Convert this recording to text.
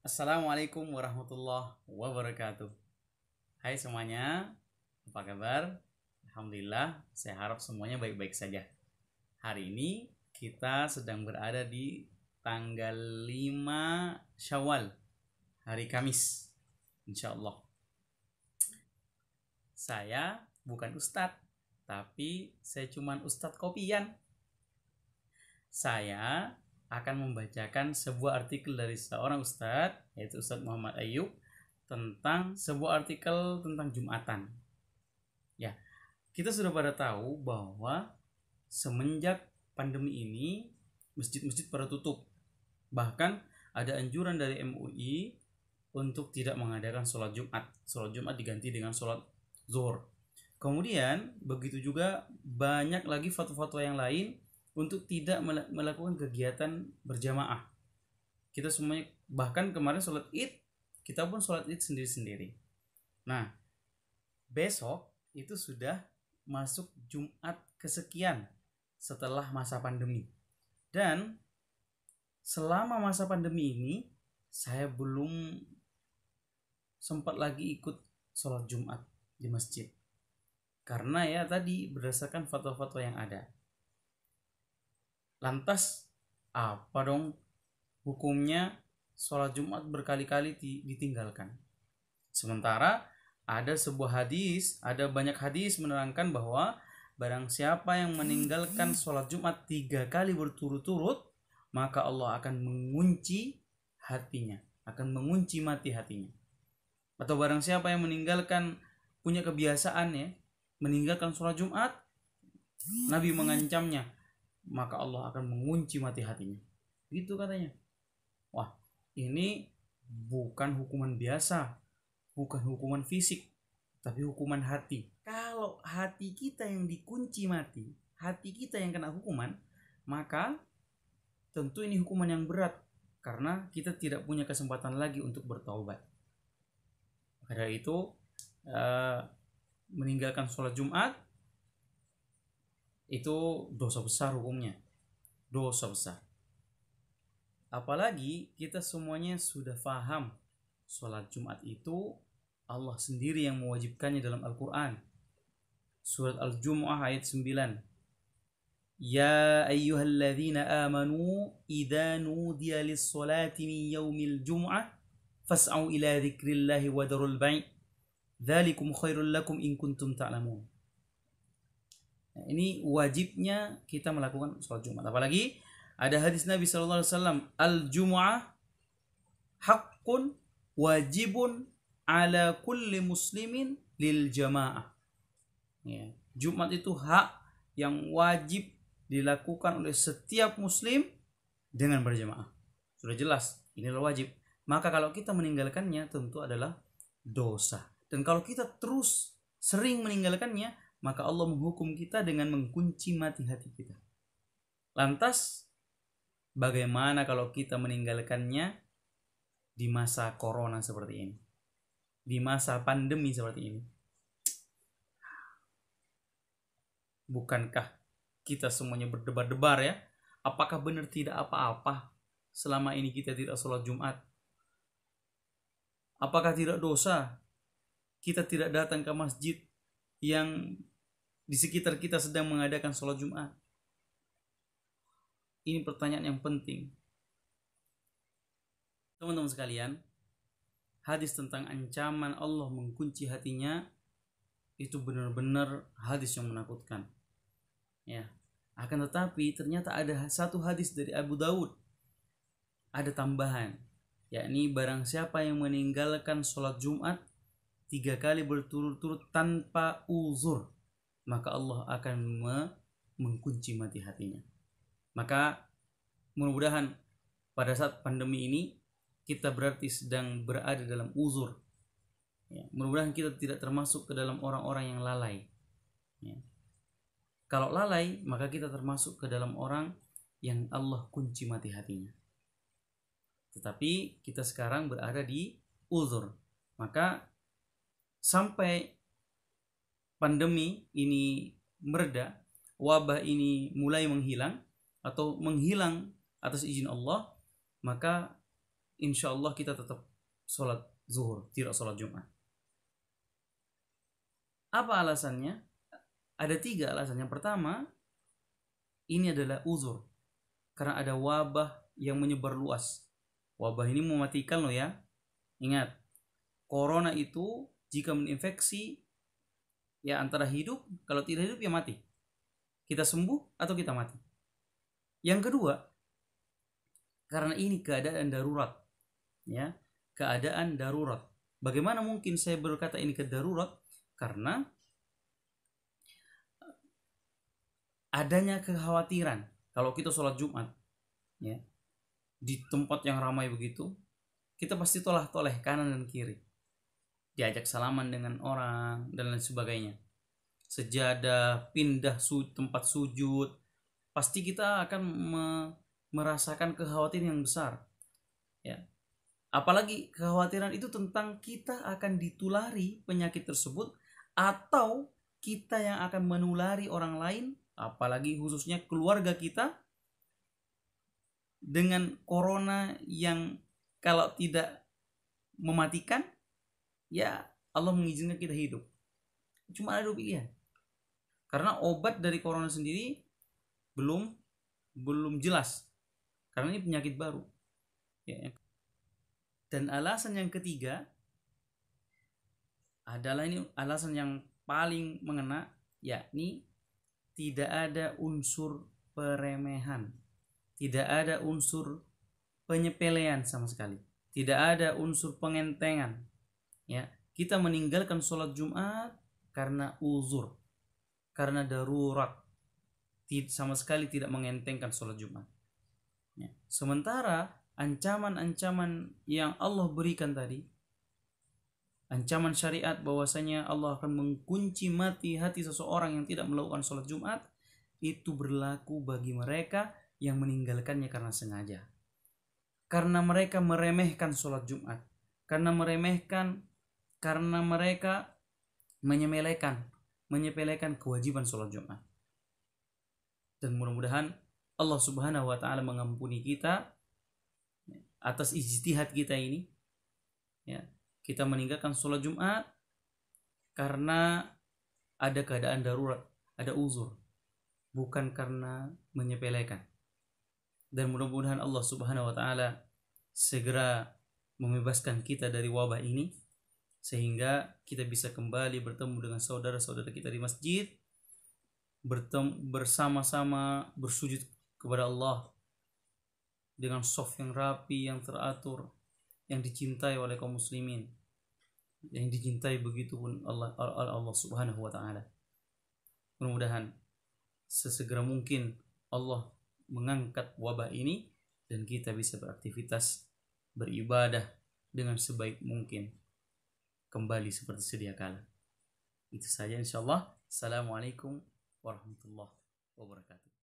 Assalamualaikum warahmatullahi wabarakatuh. Hai semuanya, apa kabar? Alhamdulillah, saya harap semuanya baik-baik saja. Hari ini kita sedang berada di tanggal 5 Syawal, hari Kamis, insya Allah. Saya bukan ustadz, tapi saya cuman ustadz kopian. Saya akan membacakan sebuah artikel dari seorang ustadz, yaitu Ustadz Muhammad Ayub, tentang sebuah artikel tentang Jumatan. Ya, kita sudah pada tahu bahwa semenjak pandemi ini masjid-masjid pada tutup. Bahkan ada anjuran dari MUI untuk tidak mengadakan sholat Jumat. Sholat Jumat diganti dengan sholat zuhur. Kemudian begitu juga banyak lagi fatwa-fatwa yang lain untuk tidak melakukan kegiatan berjamaah. Kita semuanya, bahkan kemarin sholat id, kita pun sholat id sendiri-sendiri. Nah, besok itu sudah masuk Jumat kesekian setelah masa pandemi. Dan selama masa pandemi ini, saya belum sempat lagi ikut sholat Jumat di masjid. Karena ya tadi berdasarkan fatwa-fatwa yang ada. Lantas apa dong hukumnya sholat Jumat berkali-kali ditinggalkan? Sementara ada sebuah hadis, ada banyak hadis menerangkan bahwa barang siapa yang meninggalkan sholat Jumat 3 kali berturut-turut, maka Allah akan mengunci hatinya, akan mengunci mati hatinya. Atau barang siapa yang meninggalkan, punya kebiasaan ya, meninggalkan sholat Jumat, Nabi mengancamnya, maka Allah akan mengunci mati hatinya. Gitu katanya. Wah, ini bukan hukuman biasa, bukan hukuman fisik, tapi hukuman hati. Kalau hati kita yang dikunci mati, hati kita yang kena hukuman, maka tentu ini hukuman yang berat, karena kita tidak punya kesempatan lagi untuk bertaubat. Karena itu meninggalkan sholat Jumat itu dosa besar hukumnya, dosa besar. Apalagi kita semuanya sudah paham sholat Jumat itu Allah sendiri yang mewajibkannya dalam Al-Quran. Surat Al-Jumu'ah ayat 9. Ya ayyuhalladzina amanu idza nudiya lis-sholati min yaumil jumu'ah fas'au ila dzikrillahi wa darul bai' dzalikum khairul lakum in kuntum ta'lamun. Ini wajibnya kita melakukan sholat Jumat. Apalagi ada hadis Nabi SAW, al-Jumu'ah haqqun wajibun ala kulli muslimin lil jamaah. Ya, Jumat itu hak yang wajib dilakukan oleh setiap muslim dengan berjamaah. Sudah jelas, inilah wajib. Maka kalau kita meninggalkannya tentu adalah dosa. Dan kalau kita terus sering meninggalkannya, maka Allah menghukum kita dengan mengunci mati hati kita. Lantas, bagaimana kalau kita meninggalkannya di masa corona seperti ini? Di masa pandemi seperti ini? Bukankah kita semuanya berdebar-debar ya? Apakah benar tidak apa-apa selama ini kita tidak sholat Jumat? Apakah tidak dosa kita tidak datang ke masjid yang di sekitar kita sedang mengadakan sholat Jumat? Ini pertanyaan yang penting. Teman-teman sekalian, hadis tentang ancaman Allah mengunci hatinya itu benar-benar hadis yang menakutkan. Ya, akan tetapi ternyata ada satu hadis dari Abu Daud. Ada tambahan, yakni barang siapa yang meninggalkan sholat Jumat 3 kali berturut-turut tanpa uzur, maka Allah akan mengunci mati hatinya. Maka mudah-mudahan pada saat pandemi ini kita berarti sedang berada dalam uzur. Ya, mudah-mudahan kita tidak termasuk ke dalam orang-orang yang lalai. Ya. Kalau lalai, maka kita termasuk ke dalam orang yang Allah kunci mati hatinya. Tetapi kita sekarang berada di uzur. Maka sampai pandemi ini mereda, wabah ini mulai menghilang atau menghilang atas izin Allah, maka insya Allah kita tetap sholat zuhur, tidak sholat Jumat. Apa alasannya? Ada 3 alasan. Yang pertama, ini adalah uzur. Karena ada wabah yang menyebar luas. Wabah ini mematikan loh ya. Ingat, corona itu jika menginfeksi, ya antara hidup, kalau tidak hidup ya mati. Kita sembuh atau kita mati. Yang kedua, karena ini keadaan darurat. Ya, keadaan darurat. Bagaimana mungkin saya berkata ini darurat? Karena adanya kekhawatiran kalau kita sholat Jumat, ya, di tempat yang ramai begitu, kita pasti toleh kanan dan kiri, diajak salaman dengan orang dan lain sebagainya, sejadah, pindah tempat sujud, pasti kita akan merasakan kekhawatiran yang besar, ya. Apalagi kekhawatiran itu tentang kita akan ditulari penyakit tersebut atau kita yang akan menulari orang lain, apalagi khususnya keluarga kita, dengan corona yang kalau tidak mematikan, ya Allah mengizinkan kita hidup. Cuma ada 2 pilihan. Karena obat dari corona sendiri belum jelas. Karena ini penyakit baru. Ya. Dan alasan yang ketiga adalah ini alasan yang paling mengena, yakni tidak ada unsur peremehan, tidak ada unsur penyepelean sama sekali, tidak ada unsur pengentengan. Ya, kita meninggalkan sholat Jumat karena uzur, karena darurat, sama sekali tidak mengentengkan sholat Jumat. Ya. Sementara ancaman-ancaman yang Allah berikan tadi, ancaman syariat bahwasanya Allah akan mengunci mati hati seseorang yang tidak melakukan sholat Jumat, itu berlaku bagi mereka yang meninggalkannya karena sengaja. Karena mereka meremehkan sholat Jumat, karena mereka menyepelekan kewajiban sholat Jumat. Dan mudah-mudahan Allah Subhanahu wa taala mengampuni kita atas ijtihad kita ini, ya. Kita meninggalkan sholat Jumat karena ada keadaan darurat, ada uzur, bukan karena menyepelekan. Dan mudah-mudahan Allah Subhanahu wa taala segera membebaskan kita dari wabah ini, sehingga kita bisa kembali bertemu dengan saudara-saudara kita di masjid, bersama-sama bersujud kepada Allah dengan shaf yang rapi, yang teratur, yang dicintai oleh kaum muslimin, yang dicintai begitu pun Allah Subhanahu wa taala. Mudah-mudahan sesegera mungkin Allah mengangkat wabah ini dan kita bisa beraktivitas, beribadah dengan sebaik mungkin, kembali seperti sedia kala. Itu saja insyaallah. Assalamualaikum warahmatullahi wabarakatuh.